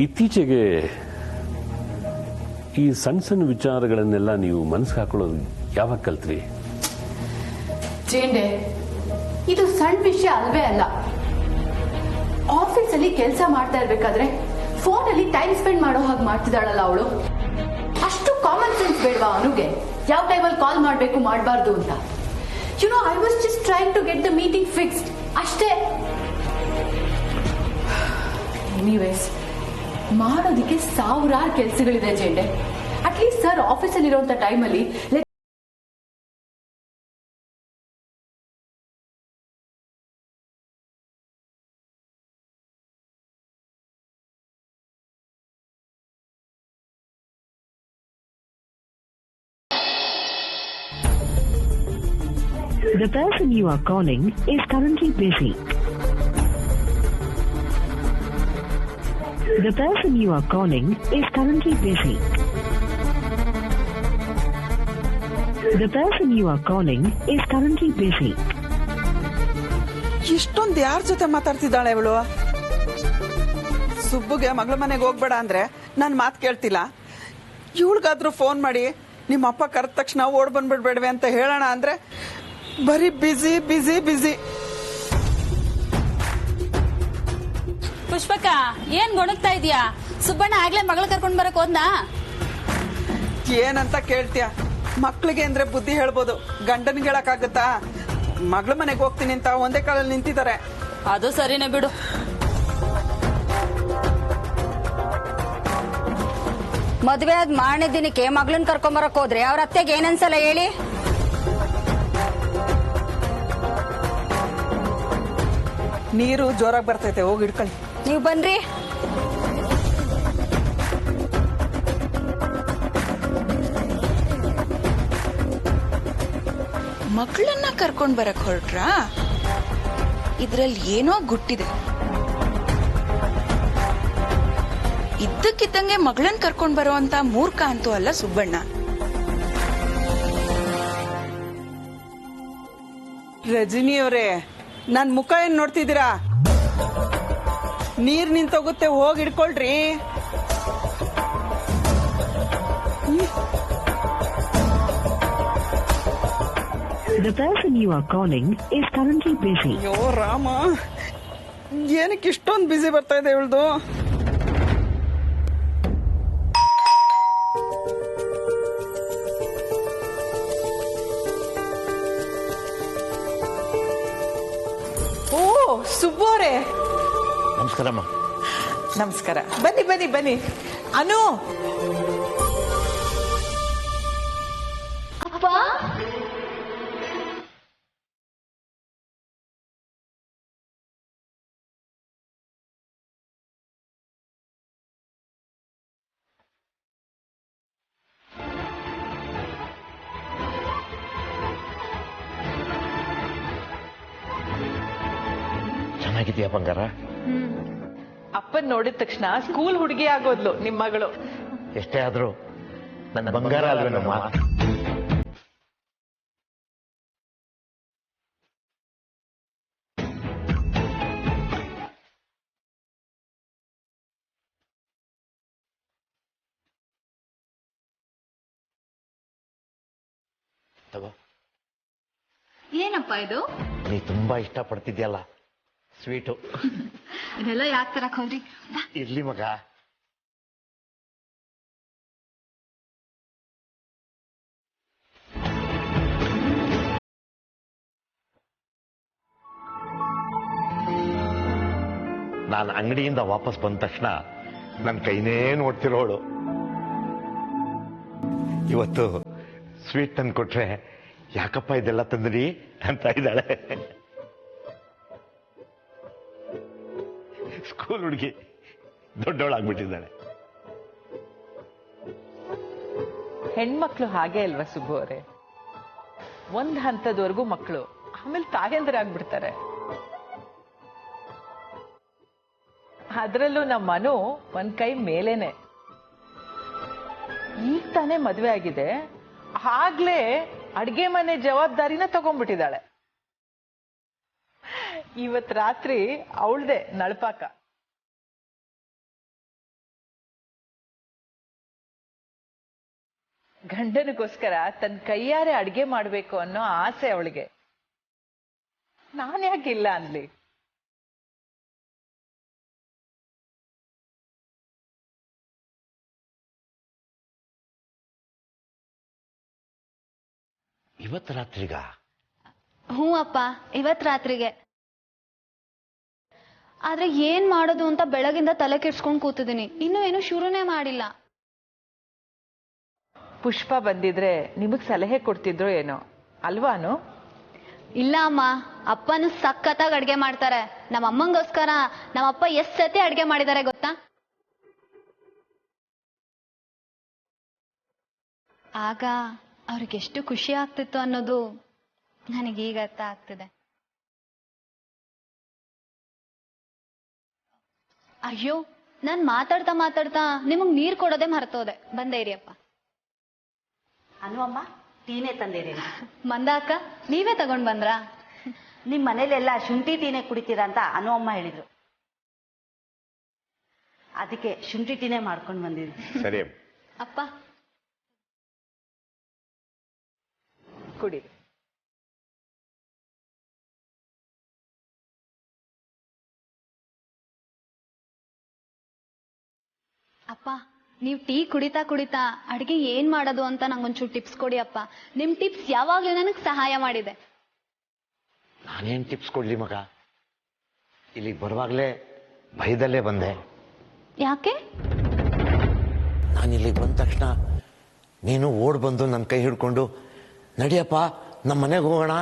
ಇತ್ತೀಚೆಗೆ ಈ ಸಣ್ಣ ಸಣ್ಣ ವಿಚಾರಗಳನ್ನೆಲ್ಲ ನೀವು ಮನಸ್ಸಿಗೆ ಹಾಕೊಳ್ಳೋದು ಯಾವಾಗ ಕಲ್ತ್ರಿ? ಜೇಂಡೆ, ಇದು ಸಣ್ಣ ವಿಷಯ ಅಲ್ವೇ ಅಲ್ಲ. ಆಫೀಸಲ್ಲಿ ಕೆಲಸ ಮಾಡ್ತಾ ಇರ್ಬೇಕಾದ್ರೆ ಫೋನಲ್ಲಿ ಟೈಮ್ ಸ್ಪೆಂಡ್ ಮಾಡೋ ಹಾಗೆ ಮಾಡ್ತಿದ್ದಾಳಲ್ಲ ಅವಳು. ಅಷ್ಟು ಕಾಮನ್ ಸೆನ್ಸ್ ಬೇಡವಾ ಅವನಿಗೆ? ಯಾವ ಟೈಮಲ್ಲಿ ಕಾಲ್ ಮಾಡಬೇಕು ಮಾಡಬಾರ್ದು ಅಂತ. I was just trying to get the meeting fixed ಅಷ್ಟೇ. ಎನಿವೇಸ್, ಮಾಡೋದಕ್ಕೆ ಸಾವಿರಾರು ಕೆಲಸಗಳಿದೆ ಜೇಂಡೆ. ಅಟ್ಲೀಸ್ಟ್ ಸರ್ ಆಫೀಸಲ್ಲಿ ಇರುವಂತ ಟೈಮಲ್ಲಿ The person you are calling is currently busy. The person you are calling is currently busy. The person you are calling is currently busy. ಇಷ್ಟೊಂದು ಯಾರ ಜೊತೆ ಮಾತಾಡ್ತಿದ್ದಾಳೆ ಇವಳು? ಸುಬ್ಬುಗೆ ಮಗಳ ಮನೆಗೆ ಹೋಗ್ಬೇಡ ಅಂದ್ರೆ ನನ್ ಮಾತು ಕೇಳ್ತಿಲ್ಲ. ಇವಳಿಗಾದ್ರೂ ಫೋನ್ ಮಾಡಿ ನಿಮ್ಮ ಅಪ್ಪ ಕರೆದ ತಕ್ಷಣ ಓಡ್ ಬಂದ್ಬಿಡ್ಬೇಡ್ವೆ ಅಂತ ಹೇಳೋಣ ಅಂದ್ರೆ ಬರೀ ಬಿಸಿ ಬಿಸಿ ಬಿಸಿ. ಪುಷ್ಪಕ, ಏನ್ ಗೊಣಗ್ತಾ ಇದೀಯಾ? ಸುಬ್ಬಣ್ಣ ಆಗ್ಲೇ ಮಗಳ ಕರ್ಕೊಂಡ್ ಬರಕ್ ಹೋದ್ನಾ? ಏನಂತ ಕೇಳ್ತೀಯ? ಮಕ್ಳಿಗೆ ಅಂದ್ರೆ ಬುದ್ಧಿ ಹೇಳ್ಬೋದು, ಗಂಡನ್ಗೆ ಹೇಳಕ್ಕಾಗತ್ತಾ? ಮಗಳ ಮನೆಗೆ ಹೋಗ್ತೀನಿ ಅಂತ ಒಂದೇ ಕಾಲಲ್ಲಿ ನಿಂತಿದ್ದಾರೆ. ಅದು ಸರಿನೇ ಬಿಡು. ಮದ್ವೆ ಆದ್ ಮಾರನೇ ದಿನಕ್ಕೆ ಮಗಳನ್ ಕರ್ಕೊಂಬರಕ್ ಹೋದ್ರೆ ಅವ್ರ ಅತ್ತೆಗೆ ಏನನ್ಸಲ್ಲ ಹೇಳಿ? ನೀರು ಜೋರಾಗಿ ಬರ್ತೈತೆ, ಹೋಗಿ ಹಿಡ್ಕೊಳ್ಳಿ. ನೀವ್ ಬನ್ರಿ. ಮಗಳನ್ನ ಕರ್ಕೊಂಡ್ ಬರಕ್ ಹೊರಟ್ರಾ? ಇದ್ರಲ್ಲಿ ಏನೋ ಗುಟ್ಟಿದೆ. ಇದ್ದಕ್ಕಿದ್ದಂಗೆ ಮಗಳನ್ನ ಕರ್ಕೊಂಡ್ ಬರುವಂತ ಮೂರ್ಖ ಅಂತೂ ಅಲ್ಲ ಸುಬ್ಬಣ್ಣ. ರಜನಿ ಅವರೇ, ನನ್ ಮುಖ ಏನ್ ನೋಡ್ತಿದ್ದೀರಾ? ನೀರ್ ನಿಂತೋಗುತ್ತೆ, ಹೋಗಿ ಹಿಡ್ಕೊಳ್ರಿ. The person you are calling is currently busy. ಅಯ್ಯೋ ರಾಮ, ಏನಕ್ಕೆ ಇಷ್ಟೊಂದು ಬಿಸಿ ಬರ್ತಾ ಇದೆ ಇವಳ್ದು? ಓ ಸುಬ್ಬು ಅವರೇ, ನಮಸ್ಕಾರಮ್ಮ. ನಮಸ್ಕಾರ. ಬನ್ನಿ ಬನ್ನಿ ಬನ್ನಿ. ಅನು, ಚೆನ್ನಾಗಿದ್ಯಾ ಬಂಗಾರ? ಅಪ್ಪನ್ ನೋಡಿದ ತಕ್ಷಣ ಸ್ಕೂಲ್ ಹುಡುಗಿ ಆಗೋದ್ಲು ನಿಮ್ ಮಗಳು. ಎಷ್ಟೇ ಆದ್ರೂ ನನ್ನ ಬಂಗಾರ ಅಲ್ವೇನಮ್ಮ? ತಗೋ. ಏನಪ್ಪ ಇದು? ನೀ ತುಂಬಾ ಇಷ್ಟ ಪಡ್ತಿದ್ಯಲ್ಲ ಸ್ವೀಟು. ಇದೆಲ್ಲ ಯಾಕೆ ತರಕ್ ಹೋದ್ರಿ? ಇರ್ಲಿ ಮಗ. ನಾನು ಅಂಗಡಿಯಿಂದ ವಾಪಸ್ ಬಂದ ತಕ್ಷಣ ನನ್ನ ಕೈನೇ ನೋಡ್ತಿರೋಳು. ಇವತ್ತು ಸ್ವೀಟ್ ತಂದು ಕೊಟ್ರೆ ಯಾಕಪ್ಪ ಇದೆಲ್ಲ ತಂದ್ರಿ ಅಂತ ಇದ್ದಾಳೆ. ಸ್ಕೂಲ್ ಹುಡುಗಿ ದೊಡ್ಡವಳಾಗ್ಬಿಟ್ಟಿದ್ದಾಳೆ. ಹೆಣ್ಮಕ್ಳು ಹಾಗೆ ಅಲ್ವಾ ಸುಬ್ಬು ಅವರೇ? ಒಂದ್ ಹಂತದವರೆಗೂ ಮಕ್ಕಳು, ಆಮೇಲೆ ತಾಯಂದಿರಾಗ್ಬಿಡ್ತಾರೆ. ಅದ್ರಲ್ಲೂ ನಮ್ಮ ಮನು ಒಂದ್ ಕೈ ಮೇಲೇನೆ. ಈಗ ತಾನೇ ಮದ್ವೆ ಆಗಿದೆ, ಆಗ್ಲೇ ಅಡ್ಗೆ ಮನೆ ಜವಾಬ್ದಾರಿನ ತಗೊಂಡ್ಬಿಟ್ಟಿದ್ದಾಳೆ. ಇವತ್ ರಾತ್ರಿ ಅವಳ್ದೆ ನಳಪಾಕ. ಗಂಡನಿಗೋಸ್ಕರ ತನ್ನ ಕೈಯಾರೆ ಅಡ್ಗೆ ಮಾಡ್ಬೇಕು ಅನ್ನೋ ಆಸೆ ಅವಳಿಗೆ. ನಾನ್ ಯಾಕಿಲ್ಲ ಅನ್ಲಿ? ಇವತ್ತು ರಾತ್ರಿಗ? ಹ್ಞೂ ಅಪ್ಪ, ಇವತ್ ರಾತ್ರಿಗೆ. ಆದ್ರೆ ಏನ್ ಮಾಡೋದು ಅಂತ ಬೆಳಗಿಂದ ತಲೆ ಕೆಡ್ಸ್ಕೊಂಡ್ ಕೂತಿದ್ದೀನಿ. ಇನ್ನೂ ಏನು ಶುರುನೇ ಮಾಡಿಲ್ಲ. ಪುಷ್ಪ ಬಂದಿದ್ರೆ ನಿಮಗ್ ಸಲಹೆ ಕೊಡ್ತಿದ್ರು ಏನೋ ಅಲ್ವಾನು? ಇಲ್ಲ ಅಮ್ಮ, ಅಪ್ಪನು ಸಖತ್ತಾಗಿ ಅಡ್ಗೆ ಮಾಡ್ತಾರೆ. ನಮ್ಮ ಅಮ್ಮಂಗೋಸ್ಕರ ನಮ್ಮಪ್ಪ ಎಷ್ಟ್ ಸತಿ ಅಡ್ಗೆ ಮಾಡಿದ್ದಾರೆ ಗೊತ್ತಾ? ಆಗ ಅವ್ರಿಗೆಷ್ಟು ಖುಷಿ ಆಗ್ತಿತ್ತು ಅನ್ನೋದು ನನಗೀಗ ಅರ್ಥ ಆಗ್ತಿದೆ. ಅಯ್ಯೋ, ನಾನ್ ಮಾತಾಡ್ತಾ ಮಾತಾಡ್ತಾ ನಿಮಗ್ ನೀರ್ ಕೊಡೋದೇ ಮರ್ತೋದೆ. ಬಂದೇ ಇರಿ ಅಪ್ಪ. ಅನುವಮ್ಮ, ಟೀನೇ ತಂದಿರಿ. ಮಂದ ಅಕ್ಕ, ನೀವೇ ತಗೊಂಡ್ ಬಂದ್ರಾ? ನಿಮ್ ಮನೇಲೆಲ್ಲ ಶುಂಠಿ ಟೀನೇ ಕುಡಿತೀರಾ ಅಂತ ಅನುವಮ್ಮ ಹೇಳಿದ್ರು. ಅದಕ್ಕೆ ಶುಂಠಿ ಟೀನೇ ಮಾಡ್ಕೊಂಡು ಬಂದಿದ್ವಿ. ಸರಿ ಅಪ್ಪ ಕುಡಿ. ಅಪ್ಪ, ನೀವ್ ಟೀ ಕುಡಿತಾ ಕುಡಿತಾ ಅಡ್ಗೆ ಏನ್ ಮಾಡೋದು ಅಂತ ನಂಗೊಂಚೂರು ಟಿಪ್ಸ್ ಕೊಡಿ ಅಪ್ಪ. ನಿಮ್ ಟಿಪ್ಸ್ ಯಾವಾಗ್ಲೂ ನನಗ್ ಸಹಾಯ ಮಾಡಿದೆ. ನಾನೇನ್ ಟಿಪ್ಸ್ ಕೊಡ್ಲಿ ಮಗ? ಇಲ್ಲಿಗೆ ಬರುವಾಗ್ಲೇ ಭಯದಲ್ಲೇ ಬಂದೆ. ಯಾಕೆ? ನಾನು ಇಲ್ಲಿಗೆ ಬಂದ ತಕ್ಷಣ ನೀನು ಓಡ್ ಬಂದು ನನ್ನ ಕೈ ಹಿಡ್ಕೊಂಡು ನಡಿಯಪ್ಪ ನಮ್ಮ ಮನೆಗೆ ಹೋಗೋಣ.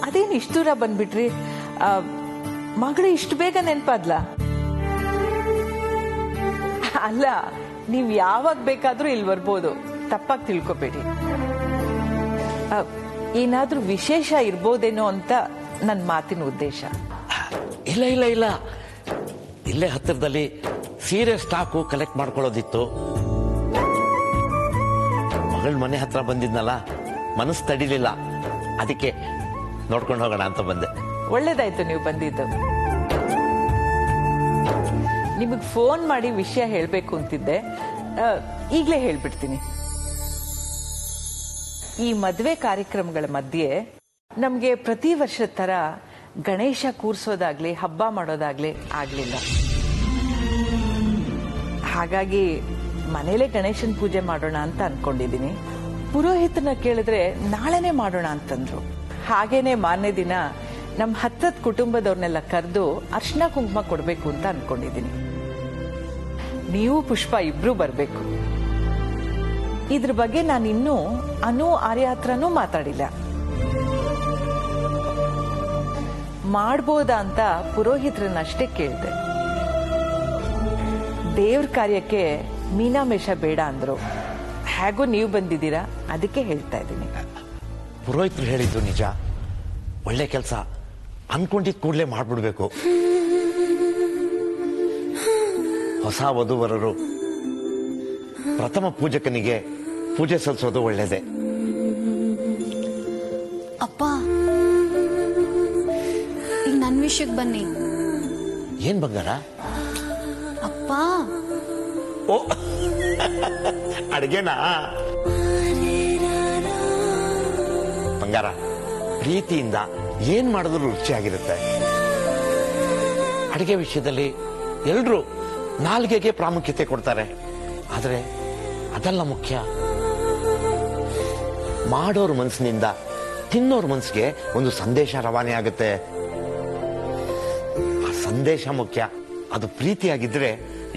ಅದೇನು ಇಷ್ಟು ದೂರ ಬಂದ್ಬಿಟ್ರಿ? ಮಗಳು ಇಷ್ಟು ಬೇಗ ನೆನ್ಪಾದ್ಲ? ಅಲ್ಲ, ನೀವ್ ಯಾವಾಗ ಬೇಕಾದ್ರೂ ಇಲ್ಲಿ ಬರ್ಬೋದು, ತಪ್ಪಾಗಿ ತಿಳ್ಕೊಬೇಡಿ. ಏನಾದ್ರೂ ವಿಶೇಷ ಇರ್ಬೋದೇನೋ ಅಂತ ನನ್ನ ಮಾತಿನ ಉದ್ದೇಶ. ಇಲ್ಲ ಇಲ್ಲ ಇಲ್ಲ, ಇಲ್ಲೇ ಹತ್ತಿರದಲ್ಲಿ ಸೀರೆ ಸ್ಟಾಕು ಕಲೆಕ್ಟ್ ಮಾಡ್ಕೊಳ್ಳೋದಿತ್ತು. ಮಗಳ ಮನೆ ಹತ್ರ ಬಂದಿದ್ನಲ್ಲ, ಮನಸ್ಸು ತಡಿಲಿಲ್ಲ, ಅದಕ್ಕೆ ನೋಡ್ಕೊಂಡು ಹೋಗೋಣ ಅಂತ ಬಂದೆ. ಒಳ್ಳೇದಾಯ್ತು ನೀವು ಬಂದಿದ್ದು. ನಿಮಗ್ ಫೋನ್ ಮಾಡಿ ವಿಷಯ ಹೇಳ್ಬೇಕು ಅಂತಿದ್ದೆ, ಈಗ್ಲೇ ಹೇಳ್ಬಿಡ್ತೀನಿ. ಈ ಮದ್ವೆ ಕಾರ್ಯಕ್ರಮಗಳ ಮಧ್ಯೆ ನಮ್ಗೆ ಪ್ರತಿ ವರ್ಷದ ತರ ಗಣೇಶ ಕೂರ್ಸೋದಾಗ್ಲಿ ಹಬ್ಬ ಮಾಡೋದಾಗ್ಲಿ ಆಗ್ಲಿಲ್ಲ. ಹಾಗಾಗಿ ಮನೇಲೆ ಗಣೇಶನ್ ಪೂಜೆ ಮಾಡೋಣ ಅಂತ ಅನ್ಕೊಂಡಿದೀನಿ. ಪುರೋಹಿತನ ಕೇಳಿದ್ರೆ ನಾಳೆನೆ ಮಾಡೋಣ ಅಂತಂದ್ರು. ಹಾಗೇನೆ ಮಾರನೇ ದಿನ ನಮ್ ಹತ್ತದ ಕುಟುಂಬದವ್ರನ್ನೆಲ್ಲ ಕರೆದು ಅರ್ಶಿನ ಕುಂಕುಮ ಕೊಡ್ಬೇಕು ಅಂತ ಅನ್ಕೊಂಡಿದೀನಿ. ನೀವು ಪುಷ್ಪ ಇಬ್ರು ಬರ್ಬೇಕು. ಇದ್ರ ಬಗ್ಗೆ ನಾನು ಇನ್ನೂ ಅನು ಆರ್ಯ ಹತ್ರನೂ ಮಾತಾಡಿಲ್ಲ. ಮಾಡ್ಬೋದಾ ಅಂತ ಪುರೋಹಿತರನ್ನಷ್ಟೇ ಕೇಳಿದೆ. ದೇವ್ರ ಕಾರ್ಯಕ್ಕೆ ಮೀನಾಮೇಷ ಬೇಡ ಅಂದ್ರು. ಹೇಗೂ ನೀವು ಬಂದಿದ್ದೀರಾ, ಅದಕ್ಕೆ ಹೇಳ್ತಾ ಇದ್ದೀನಿ. ಪುರೋಹಿತರು ಹೇಳಿದ್ದು ನಿಜ, ಒಳ್ಳೆ ಕೆಲಸ. ಅನ್ಕೊಂಡಿದ್ ಕೂಡಲೇ ಮಾಡ್ಬಿಡ್ಬೇಕು. ಹೊಸ ವಧುವರರು ಪ್ರಥಮ ಪೂಜಕನಿಗೆ ಪೂಜೆ ಸಲ್ಲಿಸೋದು ಒಳ್ಳೇದೆ. ಅಪ್ಪ, ಈಗ ನನ್ ವಿಷಯಕ್ಕೆ ಬನ್ನಿ. ಏನ್ ಬಂಗಾರ? ಅಪ್ಪ, ಓ ಅಡ್ಗೆನಾ? ಬಂಗಾರ, ಪ್ರೀತಿಯಿಂದ ಏನ್ ಮಾಡಿದ್ರು ರುಚಿಯಾಗಿರುತ್ತೆ. ಅಡಿಗೆ ವಿಷಯದಲ್ಲಿ ಎಲ್ರೂ ನಾಲ್ಗೆಗೆ ಪ್ರಾಮುಖ್ಯತೆ ಕೊಡ್ತಾರೆ, ಆದ್ರೆ ಅದೆಲ್ಲ ಮುಖ್ಯ. ಮಾಡೋರ್ ಮನಸ್ಸಿನಿಂದ ತಿನ್ನೋರ್ ಮನಸ್ಸಿಗೆ ಒಂದು ಸಂದೇಶ ರವಾನೆ ಆಗುತ್ತೆ. ಆ ಸಂದೇಶ ಮುಖ್ಯ. ಅದು ಪ್ರೀತಿಯಾಗಿದ್ರೆ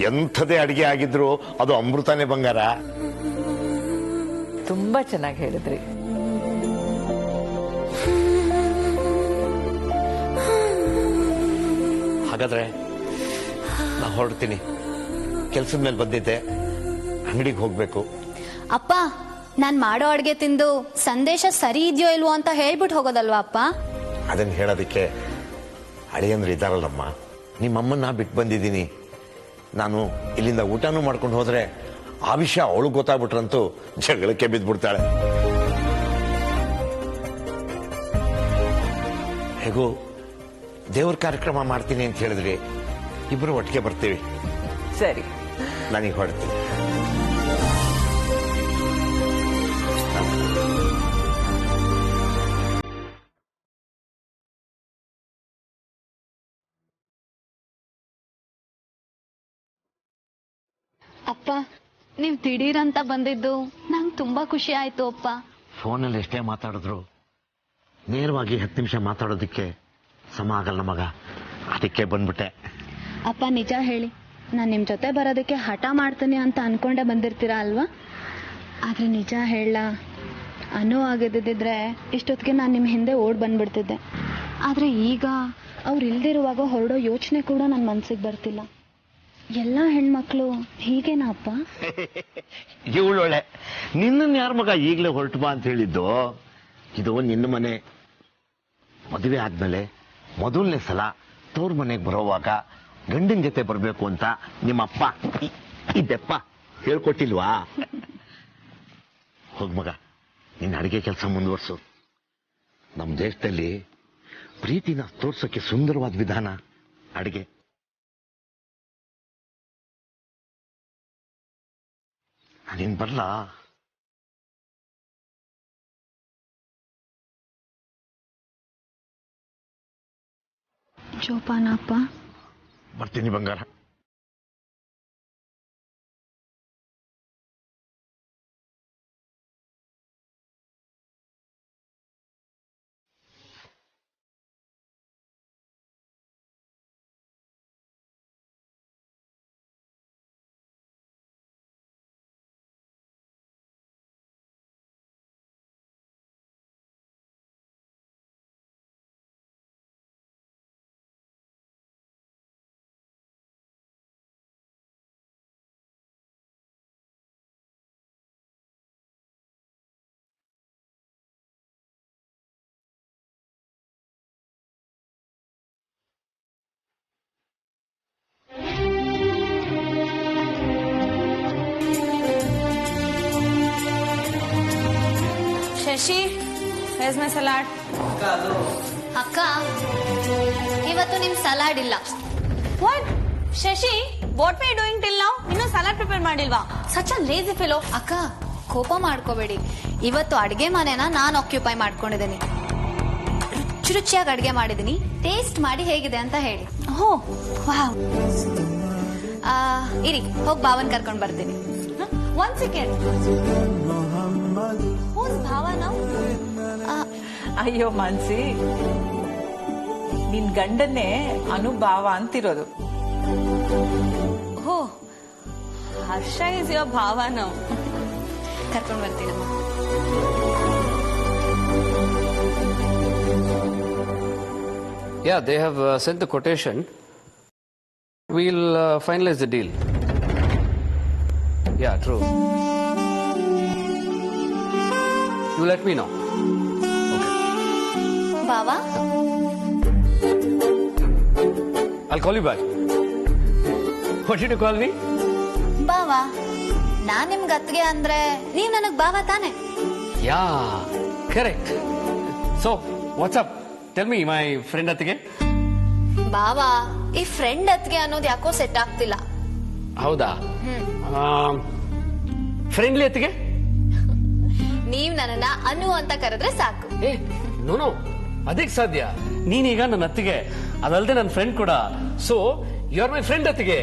ಎಂಥದೇ ಅಡಿಗೆ ಆಗಿದ್ರು ಅದು ಅಮೃತನೇ ಬಂಗಾರ. ತುಂಬಾ ಚೆನ್ನಾಗಿ ಹೇಳಿದ್ರಿ. ಹಾಗಾದ್ರೆ ನಾ ಹೊರಡ್ತೀನಿ. ಕೆಲ್ಸದ ಮೇಲೆ ಬಂದಿದ್ದೆ, ಅಂಗಡಿಗೆ ಹೋಗ್ಬೇಕು. ಅಪ್ಪ, ನಾನ್ ಮಾಡೋ ಅಡ್ಗೆ ತಿಂದು ಸಂದೇಶ ಸರಿ ಇದೆಯೋ ಇಲ್ವೋ ಅಂತ ಹೇಳ್ಬಿಟ್ಟು ಹೋಗೋದಲ್ವಾ ಅಪ್ಪ? ಅದನ್ನ ಹೇಳೋದಕ್ಕೆ ಅಳಿಯಂದ್ರು ಇದ್ದಾರಲ್ಲಮ್ಮ. ನಿಮ್ಮಮ್ಮನ್ನ ಬಿಟ್ಟು ಬಂದಿದ್ದೀನಿ. ನಾನು ಇಲ್ಲಿಂದ ಊಟನೂ ಮಾಡ್ಕೊಂಡು ಹೋದ್ರೆ ಆ ವಿಷಯ ಅವಳು ಗೊತ್ತಾಗ್ಬಿಟ್ರಂತೂ ಜಗಳಕ್ಕೆ ಬಿದ್ದ್ಬಿಡ್ತಾಳೆ. ಹೇಗೂ ದೇವ್ರ ಕಾರ್ಯಕ್ರಮ ಮಾಡ್ತೀನಿ ಅಂತ ಹೇಳಿದ್ರಿ, ಇಬ್ರು ಒಟ್ಟಿಗೆ ಬರ್ತೀವಿ. ಸರಿ, ನಾನೀಗ ಹೊರಡ್ತೀನಿ. ಅಪ್ಪ, ನೀವ್ ದಿಢೀರಂತ ಬಂದಿದ್ದು ನಂಗೆ ತುಂಬಾ ಖುಷಿ ಆಯ್ತು ಅಪ್ಪ. ಫೋನಲ್ಲಿ ಎಷ್ಟೇ ಮಾತಾಡಿದ್ರು ನೇರವಾಗಿ 10 ನಿಮಿಷ ಮಾತಾಡೋದಕ್ಕೆ ಸಮ ಆಗಲ್ಲ ಮಗ. ಅದಕ್ಕೆ ಬಂದ್ಬಿಟ್ಟೆ. ಅಪ್ಪ, ನಿಜ ಹೇಳಿ, ನಾನ್ ನಿಮ್ ಜೊತೆ ಬರೋದಕ್ಕೆ ಹಠ ಮಾಡ್ತೀನಿ ಅಂತ ಅನ್ಕೊಂಡೆ ಬಂದಿರ್ತೀರಾ ಅಲ್ವಾ? ಆದ್ರೆ ನಿಜ ಹೇಳ, ಆಗಿದ್ದಿದ್ರೆ ಇಷ್ಟೊತ್ತಿಗೆ ನಾನು ನಿಮ್ ಹಿಂದೆ ಓಡ್ ಬಂದ್ಬಿಡ್ತಿದ್ದೆ. ಆದ್ರೆ ಈಗ ಅವ್ರು ಇಲ್ದಿರುವಾಗ ಹೊರಡೋ ಯೋಚನೆ ಕೂಡ ನನ್ನ ಮನ್ಸಿಗೆ ಬರ್ತಿಲ್ಲ. ಎಲ್ಲಾ ಹೆಣ್ಮಕ್ಳು ಹೀಗೇನಾ ಅಪ್ಪ? ಇವಳೊಳ್ಳೆ, ನಿನ್ನ ಯಾರ ಮಗ ಈಗಲೇ ಹೊರಟು ಬಾ ಅಂತ ಹೇಳಿದ್ದು? ಇದು ನಿನ್ನ ಮನೆ. ಮದುವೆ ಆದ್ಮೇಲೆ ಮೊದಲನೇ ಸಲ ತವ್ರ ಮನೆಗೆ ಬರೋವಾಗ ಗಂಡನ ಜೊತೆ ಬರ್ಬೇಕು ಅಂತ ನಿಮ್ಮಪ್ಪ ಇದೆಪ್ಪ ಹೇಳ್ಕೊಟ್ಟಿಲ್ವಾ? ಹೋಗ್ ಮಗ, ನಿನ್ನ ಅಡಿಗೆ ಕೆಲಸ ಮುಂದುವರ್ಸು. ನಮ್ಮ ದೇಶದಲ್ಲಿ ಪ್ರೀತಿನ ತೋರ್ಸೋಕೆ ಸುಂದರವಾದ ವಿಧಾನ ಅಡಿಗೆ. ನೀನ್ ಬರ್ಲಾ? ಜೋಪಾನಪ್ಪ. ಬರ್ತೀನಿ ಬಂಗಾರ. Shashi, where's my salad? ಅಕ್ಕ, ಇವತ್ತು ನಿಮ್ ಸಲಾಡ್ ಇಲ್ಲ. What Shashi, what Y doing till now? ಇನ್ನೂ ಸಲಾಡ್ ಪ್ರಿಪೇರ್ ಮಾಡಿಲ್ವಾ? Such a lazy fellow. ಅಕ್ಕ, ಕೋಪ ಮಾಡ್ಕೋಬೇಡಿ. ಇವತ್ತು ಅಡ್ಗೆ ಮನೆನ ನಾನು ಆಕ್ಯುಪೈ ಮಾಡ್ಕೊಂಡಿದ್ದೀನಿ. ರುಚಿಯಾಗಿ ಅಡ್ಗೆ ಮಾಡಿದೀನಿ. ಟೇಸ್ಟ್ ಮಾಡಿ ಹೇಗಿದೆ ಅಂತ ಹೇಳಿ. ಓ ವಾವ್. ಇರಿ, ಹೋಗಿ ಭಾವನ್ ಕರ್ಕೊಂಡ್ ಬರ್ತೀನಿ. One second. ಹೂಸ್ ಭಾವನ? ಅಯ್ಯೋ ಮಾನ್ಸಿ, ನಿನ್ ಗಂಡನ್ನೇ ಅನುಭಾವ ಅಂತಿರೋದು. ಓ, ಹರ್ಷ ಇಸ್ ಯುವರ್ ಭಾವನ. ಕರ್ಕೊಂಡ್ ಬರ್ತೀನಮ್ಮ. Yeah, they have sent the quotation. We'll finalize the deal. Yeah, true. You let me know. Baba? I'll call you back. What did you call me? ಬಾವ. ನಾನ್ ನಿಮ್ಗೆ ಅತ್ತಿಗೆ ಅಂದ್ರೆ ನೀವ್ ನನಗ್ ಬಾವ ತಾನೆ? Yeah, correct. So, what's up? Tell me, my friend ಅತ್ತಿಗೆ. ಬಾವ, ಈ ಫ್ರೆಂಡ್ ಅತ್ತಿಗೆ ಅನ್ನೋದು ಯಾಕೋ ಸೆಟ್ ಆಗ್ತಿಲ್ಲ. ಹೌದಾ? ಫ್ರೆಂಡ್ಲಿ ಅತ್ತಿಗೆ? ನೀವ್ ನನ್ನನ್ನ ಅನು ಅಂತ ಕರೆದ್ರೆ ಸಾಕು. ಏ, ನೋ, ಅದಕ್ಕೆ ಸಾಧ್ಯ. ನೀನೀಗ ನನ್ನ ಅತ್ತಿಗೆ, ಅದಲ್ಲದೆ ನನ್ನ ಫ್ರೆಂಡ್ ಕೂಡ. So you are my friend ಅತ್ತಿಗೆ.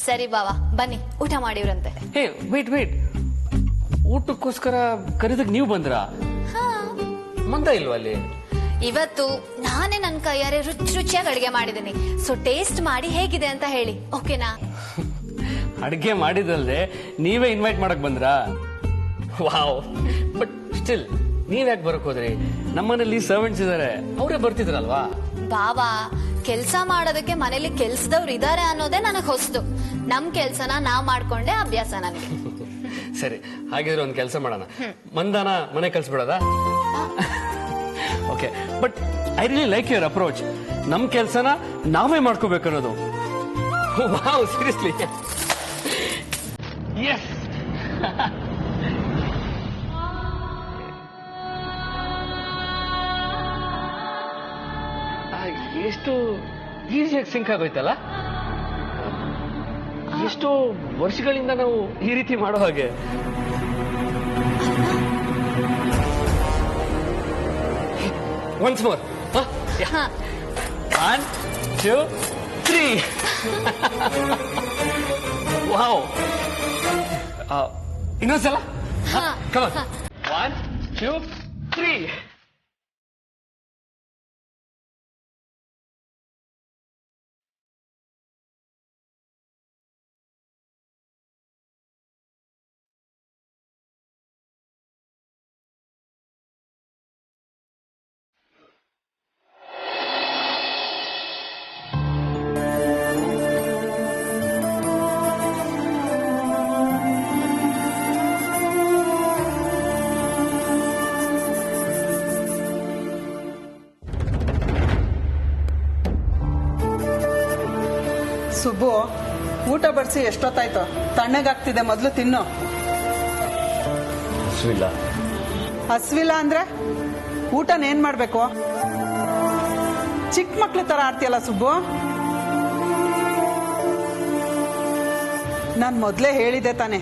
ಸರಿ ಬಾವ, ಬನ್ನಿ ಊಟ ಮಾಡಿವ್ರಂತೆ. ಹೇ, ವೇಟ್, ಊಟಕ್ಕೋಸ್ಕರ ಕರೆದಕ್ ನೀವು ಬಂದ್ರ? ಮಂದ ಇಲ್ವಾ ಅಲ್ಲಿ? ಇವತ್ತು ನಾನೇ ನನ್ನ ಕೈಯಾರೆ ರುಚಿಯಾಗಿ ಅಡಿಗೆ ಮಾಡಿದ್ದೀನಿ. ಸೊ ಟೇಸ್ಟ್ ಮಾಡಿ ಹೇಗಿದೆ ಅಂತ ಹೇಳಿ, ಓಕೆನಾ? ಅಡಿಗೆ ಮಾಡಿದಲ್ದೆ ನೀವೇ ಇನ್ವೈಟ್ ಮಾಡಕ್ ಬಂದ್ರಾ? ವಾವ್. ಬಟ್ ಸ್ಟಿಲ್ ನೀವ್ ಯಾಕೆ ಬರಕ್ ಹೋದ್ರಿ? ನಮ್ಮನೇಲಿ ಸರ್ವೆಂಟ್ಸ್ ಇದಾರೆ, ಅವರೇ ಬರ್ತಿದ್ರಲ್ವಾ? ಬಾವಾ, ಕೆಲ್ಸ ಮಾಡೋದಕ್ಕೆ ಮನೇಲಿ ಕೆಲ್ಸದವ್ರು ಇದಾರೆ ಅನ್ನೋದೇ ನನಗ್ ಹೊಸ್ತು. ನಮ್ ಕೆಲ್ಸನ ನಾವ್ ಮಾಡ್ಕೊಂಡೆ ಅಭ್ಯಾಸ ನನಗೆ. ಸರಿ, ಹಾಗಿದ್ರೆ ಒಂದ್ ಕೆಲಸ ಮಾಡೋಣ, ಮಂದಾನ ಮನೆ ಕಲ್ಸ್ಬಿಡೋದ? Okay, but I really like your approach. ನಮ್ ಕೆಲ್ಸನ ನಾವೇ ಮಾಡ್ಕೋಬೇಕು ಅನ್ನೋದು. Wow, seriously. ಎಸ್. ಎಷ್ಟು ಈಸಿಯಾಗಿ ಸಿಂಕ್ ಆಗೋಯ್ತಲ್ಲ. ಎಷ್ಟೋ ವರ್ಷಗಳಿಂದ ನಾವು ಈ ರೀತಿ ಮಾಡೋ ಹಾಗೆ. Once more. 1 2 3. ವಾವ್. ಇನ್ನೊಂದ್ಸಲ. Come on. 1 2 3. ಸುಬ್ಬು, ಊಟ ಬಡಿಸಿ ಎಷ್ಟೊತ್ತಾಯ್ತು? ತಣ್ಣಗಾಗ್ತಿದೆ, ಮೊದಲು ತಿನ್ನು. ಹಸ್ವಿಲ್ಲ ಅಂದ್ರೆ ಊಟನೇನ್ ಮಾಡ್ಬೇಕು? ಚಿಕ್ಕ ಮಕ್ಳು ತರ ಆಡ್ತೀಯಲ್ಲ ಸುಬ್ಬು. ನಾನ್ ಮೊದ್ಲೇ ಹೇಳಿದೆ ತಾನೆ,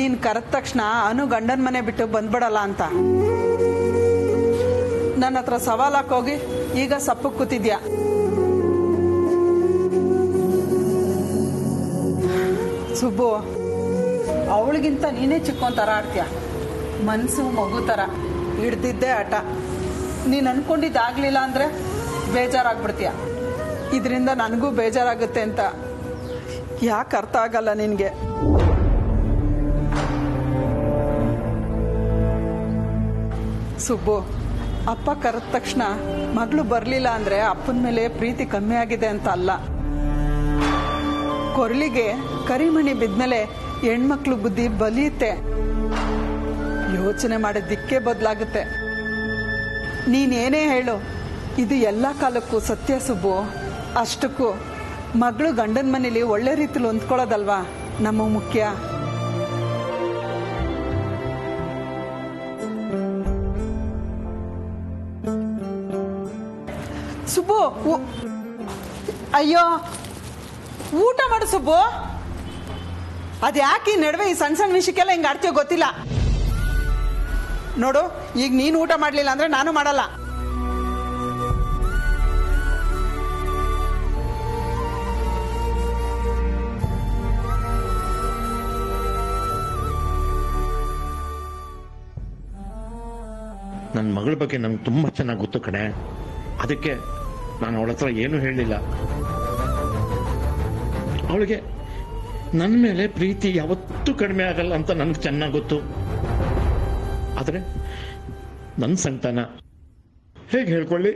ನೀನ್ ಕರೆದ ತಕ್ಷಣ ಅನು ಗಂಡನ್ ಮನೆ ಬಿಟ್ಟು ಬಂದ್ಬಿಡಲ್ಲ ಅಂತ. ನನ್ನ ಹತ್ರ ಸವಾಲಾಕೋಗಿ ಈಗ ಸಪ್ಪಕ್ ಕೂತಿದ್ಯಾ. ಸುಬ್ಬು, ಅವಳಿಗಿಂತ ನೀನೇ ಚಿಕ್ಕೊಂತರ ಆಡ್ತೀಯ. ಮನ್ಸು ಮಗು ತರ ಹಿಡ್ದಿದ್ದೆ ಆಟ. ನೀನ್ ಅನ್ಕೊಂಡಿದ್ದಾಗ್ಲಿಲ್ಲ ಅಂದ್ರೆ ಬೇಜಾರಾಗ್ಬಿಡ್ತೀಯ. ಇದರಿಂದ ನನಗೂ ಬೇಜಾರಾಗುತ್ತೆ ಅಂತ ಯಾಕೆ ಅರ್ಥ ಆಗಲ್ಲ ನಿನ್ಗೆ? ಸುಬ್ಬು, ಅಪ್ಪ ಕರೆದ ತಕ್ಷಣ ಮಗಳು ಬರ್ಲಿಲ್ಲ ಅಂದ್ರೆ ಅಪ್ಪನ ಮೇಲೆ ಪ್ರೀತಿ ಕಮ್ಮಿ ಆಗಿದೆ ಅಂತ ಅಲ್ಲ. ಕೊರಳಿಗೆ ಕರಿಮಣಿ ಬಿದ್ಮೇಲೆ ಹೆಣ್ಮಕ್ಳು ಬುದ್ಧಿ ಬಲಿಯುತ್ತೆ. ಯೋಚನೆ ಮಾಡಿದ್ದಕ್ಕೆ ಬದಲಾಗುತ್ತೆ. ನೀನೇನೇ ಹೇಳು, ಇದು ಎಲ್ಲ ಕಾಲಕ್ಕೂ ಸತ್ಯ ಸುಬ್ಬು. ಅಷ್ಟಕ್ಕೂ ಮಗಳು ಗಂಡನ ಮನೇಲಿ ಒಳ್ಳೆ ರೀತಿಲಿ ಹೊಂದ್ಕೊಳ್ಳೋದಲ್ವಾ ನಮ್ಮ ಮುಖ್ಯ. ಸುಬ್ಬು, ಅಯ್ಯೋ ಊಟ ಮಾಡು ಸುಬ್ಬು. ಅದ್ಯಾಕೆ ಈ ನಡುವೆ ಈ ಸಣ್ಣ ಸಣ್ಣ ವಿಷಯಕ್ಕೆಲ್ಲ ಹಿಂಗೆ ಆಡ್ತೀಯೋ ಗೊತ್ತಿಲ್ಲ. ನೋಡು, ಈಗ ನೀನು ಊಟ ಮಾಡ್ಲಿಲ್ಲ ಅಂದ್ರೆ ನಾನು ಮಾಡಲ್ಲ. ನನ್ನ ಮಗಳ ಬಗ್ಗೆ ನಂಗೆ ತುಂಬಾ ಚೆನ್ನಾಗಿ ಗೊತ್ತು ಕಣೆ. ಅದಕ್ಕೆ ನಾನು ಅವಳ ಹತ್ರ ಏನು ಹೇಳಿಲ್ಲ. ಅವಳಿಗೆ ನನ್ನ ಮೇಲೆ ಪ್ರೀತಿ ಯಾವತ್ತೂ ಕಡಿಮೆ ಆಗಲ್ಲ ಅಂತ ನನಗೆ ಚೆನ್ನಾಗಿ ಗೊತ್ತು. ಆದರೆ ನನ್ನ ಸಂತಾನ ಹೇಗೆ ಹೇಳ್ಕೊಳ್ಳಿ?